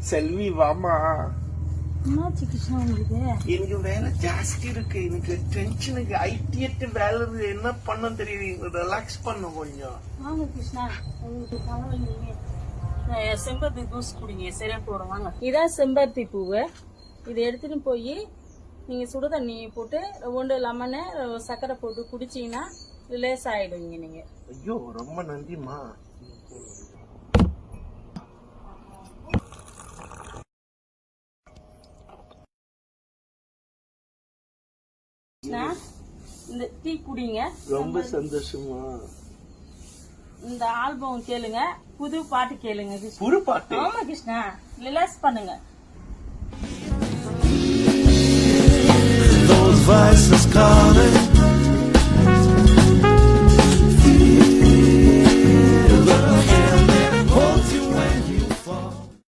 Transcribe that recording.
செல்வி வாமா. என்னாச்சு கிருஷ்ணா உங்களுக்கு? எனக்கு வேலை ஜாஸ்தி இருக்கு, எனக்கு டென்ஷனுக்கு. ஐடிஎட்டு வேலை இருக்கு, என்ன பண்ண தெரியுது, ரிலாக்ஸ் பண்ண கொஞ்சம். வாங்க கிருஷ்ணா, உங்களுக்கு தலைவலிங்க. செம்பருத்தி ஜூஸ் குடிங்க, சரியா போடும். வாங்க, இதான் செம்பருத்தி பூவு. இதை எடுத்துட்டு போய் நீங்க சுடு தண்ணி போட்டு ஒன்று லெமனு சர்க்கரை போட்டு குடிச்சீங்கன்னா ரிலேஸ் ஆயிடுவீங்க நீங்க. ஐயோ ரொம்ப நன்றிமா. இந்த டீ குடிங்க. ரொம்ப சந்தோஷமா. இந்த ஆல்பம் கேளுங்க, புது பாட்டு கேளுங்க. புது பாட்டு? ஆமா கிருஷ்ணா, ரிலாக்ஸ் பண்ணுங்க. Those voices calling